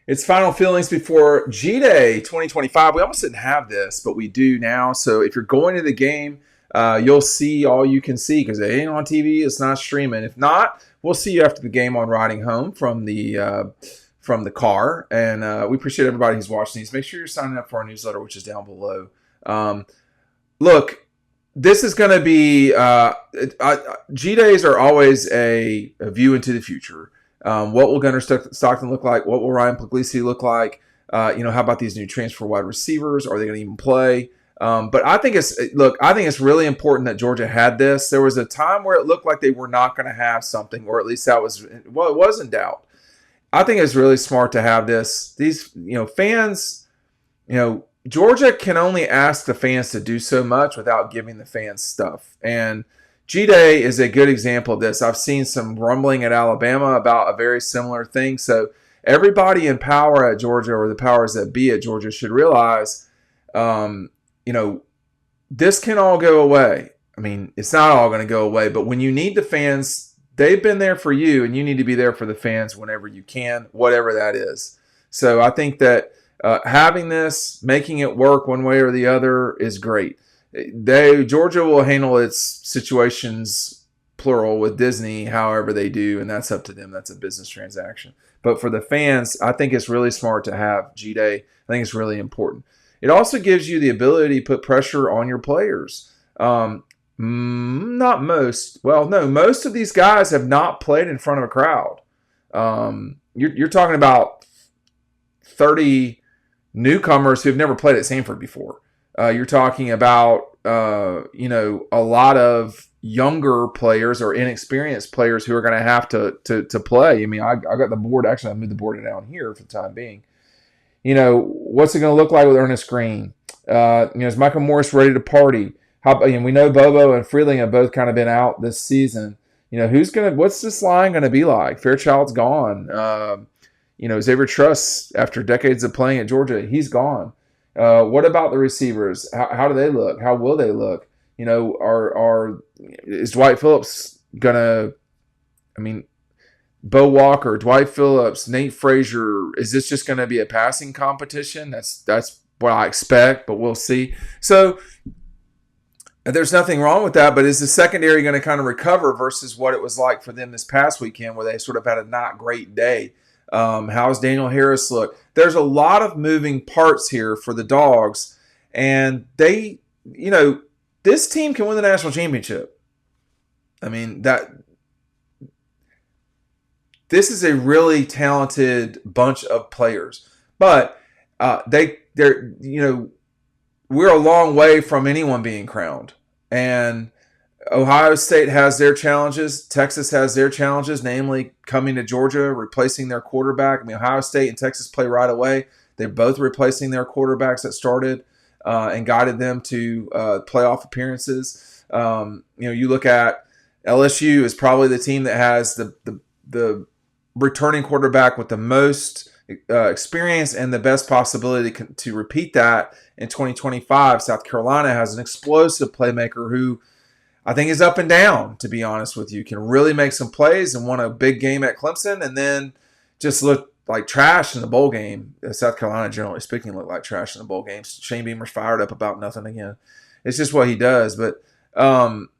It's final feelings before G-Day 2025. We almost didn't have this, but we do now. So if you're going to the game, you'll see all you can see because it ain't on TV. It's not streaming. If not, we'll see you after the game on riding home from the car. And we appreciate everybody who's watching these. Make sure you're signing up for our newsletter, which is down below. Look, this is going to be G-Days are always a view into the future. What will Gunnar Stockton look like? What will Ryan Puglisi look like? How about these new transfer wide receivers? Are they going to even play? But I think it's really important that Georgia had this. There was a time where it looked like they were not going to have something, or at least it was in doubt. I think it's really smart to have this. These, fans, Georgia can only ask the fans to do so much without giving the fans stuff. And G-Day is a good example of this. I've seen some rumbling at Alabama about a very similar thing. So everybody in power at Georgia, or the powers that be at Georgia, should realize, this can all go away. I mean, it's not all going to go away, but when you need the fans, they've been there for you, and you need to be there for the fans whenever you can, whatever that is. So I think that having this, making it work one way or the other is great. Georgia will handle its situations, plural, with Disney however they do, and that's up to them. That's a business transaction. But for the fans, I think it's really smart to have G-Day. I think it's really important. It also gives you the ability to put pressure on your players. Most of these guys have not played in front of a crowd. You're talking about 30 newcomers who've never played at Sanford before. You're talking about, a lot of younger players or inexperienced players who are going to have to play. I mean, I got the board. Actually, I moved the board down here for the time being. What's it going to look like with Ernest Green? Is Michael Morris ready to party? We know Bobo and Freeling have both kind of been out this season. What's this line going to be like? Fairchild's gone. Xavier Truss, after decades of playing at Georgia, he's gone. What about the receivers? How do they look? How will they look? Is Dwight Phillips gonna? Bo Walker, Dwight Phillips, Nate Frazier. Is this just going to be a passing competition? That's what I expect, but we'll see. So there's nothing wrong with that. But is the secondary going to kind of recover versus what it was like for them this past weekend, where they sort of had a not great day? How's Daniel Harris look? There's a lot of moving parts here for the Dogs, and they, this team can win the national championship. I mean, this is a really talented bunch of players, but we're a long way from anyone being crowned. And Ohio State has their challenges. Texas has their challenges, namely coming to Georgia, replacing their quarterback. I mean, Ohio State and Texas play right away. They're both replacing their quarterbacks that started and guided them to playoff appearances. You look at LSU is probably the team that has the returning quarterback with the most experience and the best possibility to repeat that in 2025. South Carolina has an explosive playmaker who I think is up and down, to be honest with you. Can really make some plays and won a big game at Clemson and then just look like trash in the bowl game. South Carolina, generally speaking, looked like trash in the bowl games. Shane Beamer's fired up about nothing again. It's just what he does. But in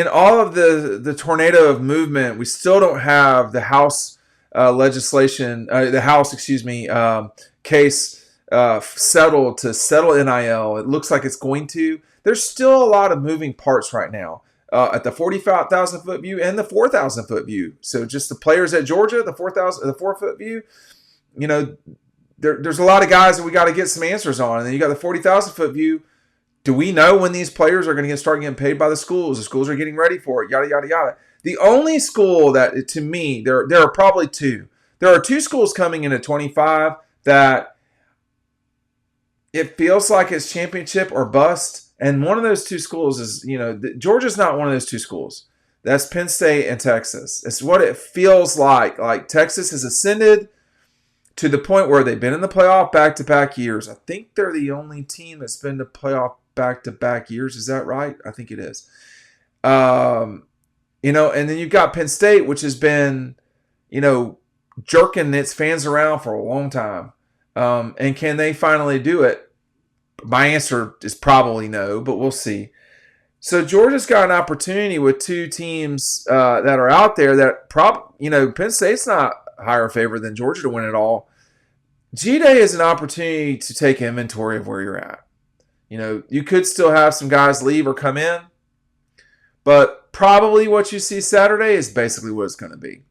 all of the tornado of movement, we still don't have the House case settled to settle NIL. It looks like it's going to. There's still a lot of moving parts right now at the 40,000-foot view and the 4,000-foot view. So just the players at Georgia, the 4-foot view, there's a lot of guys that we got to get some answers on. And then you got the 40,000-foot view. Do we know when these players are going to start getting paid by the schools? The schools are getting ready for it, yada, yada, yada. The only school that, to me, there are probably two. There are two schools coming into 25 that it feels like it's championship or bust. And one of those two schools is, Georgia's not one of those two schools. That's Penn State and Texas. It's what it feels like. Like Texas has ascended to the point where they've been in the playoff back-to-back years. I think they're the only team that's been to playoff back-to-back years. Is that right? I think it is. And then you've got Penn State, which has been, jerking its fans around for a long time. And can they finally do it? My answer is probably no, but we'll see. So Georgia's got an opportunity with two teams that are out there that Penn State's not higher favor than Georgia to win it all. G-Day is an opportunity to take inventory of where you're at. You could still have some guys leave or come in, but probably what you see Saturday is basically what it's going to be.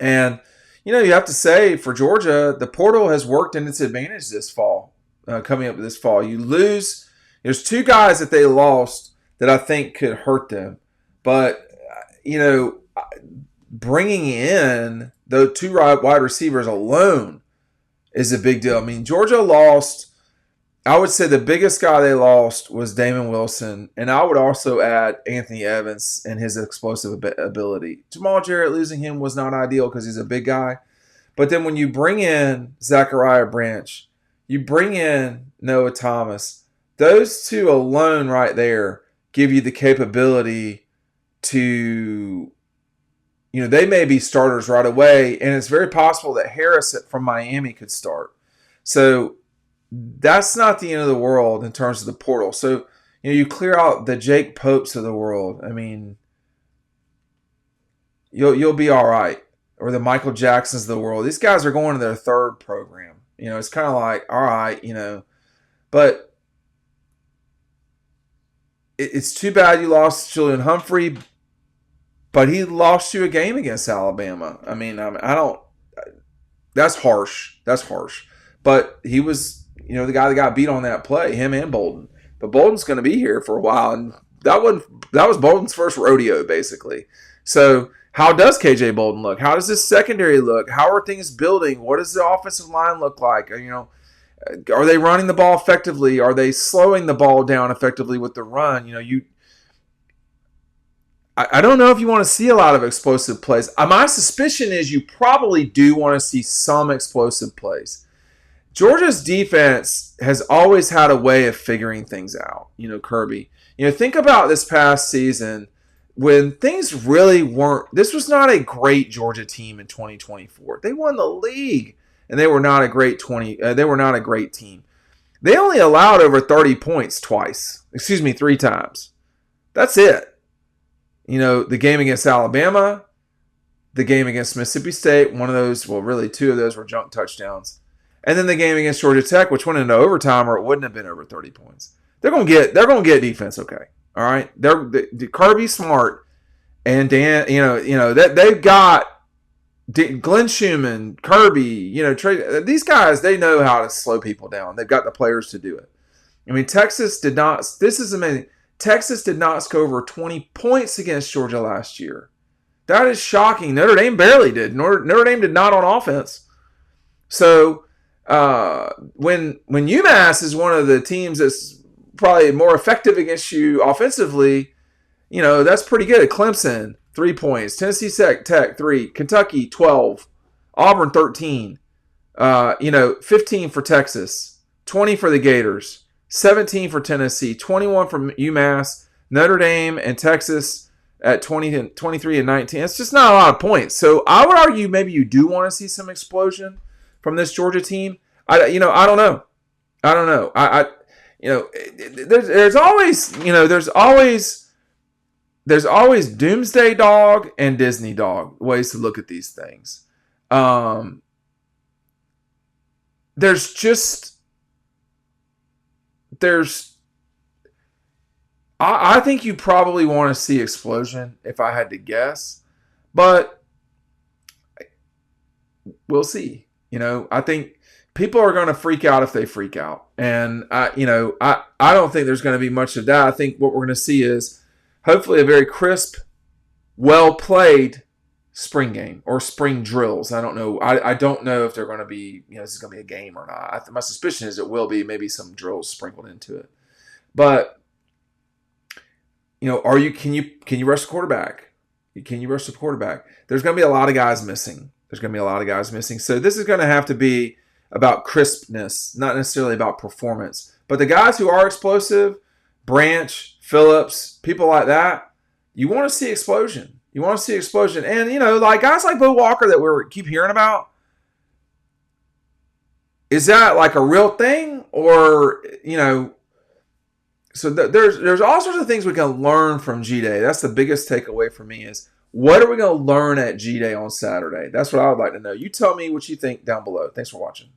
And, you have to say for Georgia, the portal has worked in its advantage this fall, coming up this fall. You lose, there's two guys that they lost that I think could hurt them. But, bringing in the two wide receivers alone is a big deal. I mean, Georgia lost, I would say the biggest guy they lost was Damon Wilson. And I would also add Anthony Evans and his explosive ability. Jamal Jarrett, losing him was not ideal because he's a big guy. But then when you bring in Zachariah Branch, you bring in Noah Thomas, those two alone right there give you the capability to, they may be starters right away. And it's very possible that Harris from Miami could start. So that's not the end of the world in terms of the portal. So, you clear out the Jake Popes of the world. I mean, you'll be all right. Or the Michael Jacksons of the world. These guys are going to their third program. It's kind of like, all right, But it's too bad you lost Julian Humphrey, but he lost you a game against Alabama. I mean, that's harsh. That's harsh. But he was, the guy that got beat on that play, him and Bolden. But Bolden's going to be here for a while, and that was Bolden's first rodeo, basically. So how does KJ Bolden look? How does this secondary look? How are things building? What does the offensive line look like? Are they running the ball effectively? Are they slowing the ball down effectively with the run? I don't know if you want to see a lot of explosive plays. My suspicion is you probably do want to see some explosive plays. Georgia's defense has always had a way of figuring things out. Kirby. Think about this past season when things really weren't. This was not a great Georgia team in 2024. They won the league. And they were not a great team. They only allowed over 30 points three times. That's it. The game against Alabama, the game against Mississippi State, one of those, well, really two of those were junk touchdowns. And then the game against Georgia Tech, which went into overtime, or it wouldn't have been over 30 points. They're going to get defense, okay. All right. They're Kirby Smart and Dan, that they've got Glenn Schumann, Kirby, these guys, they know how to slow people down. They've got the players to do it. I mean, Texas did not, this is amazing. Texas did not score over 20 points against Georgia last year. That is shocking. Notre Dame barely did. Notre Dame did not on offense. So when UMass is one of the teams that's probably more effective against you offensively, that's pretty good. Clemson, 3 points. Tennessee Tech, 3. Kentucky, 12. Auburn, 13. 15 for Texas. 20 for the Gators. 17 for Tennessee. 21 for UMass. Notre Dame and Texas at 23 and 19. It's just not a lot of points. So I would argue maybe you do want to see some explosion from this Georgia team. I don't know. There's always Doomsday Dog and Disney Dog ways to look at these things. I think you probably want to see explosion if I had to guess, but we'll see. I think people are going to freak out if they freak out, and I don't think there's going to be much of that. I think what we're going to see is hopefully a very crisp, well-played spring game or spring drills. I don't know. I don't know if they're going to be, this is going to be a game or not. My suspicion is it will be, maybe some drills sprinkled into it. But, can you rush the quarterback? Can you rush the quarterback? There's going to be a lot of guys missing. So this is going to have to be about crispness, not necessarily about performance. But the guys who are explosive, Branch, Phillips, people like that, you want to see explosion. You want to see explosion. And, like guys like Bo Walker that we keep hearing about, is that like a real thing? Or, so there's all sorts of things we can learn from G-Day. That's the biggest takeaway for me is, what are we going to learn at G-Day on Saturday? That's what I would like to know. You tell me what you think down below. Thanks for watching.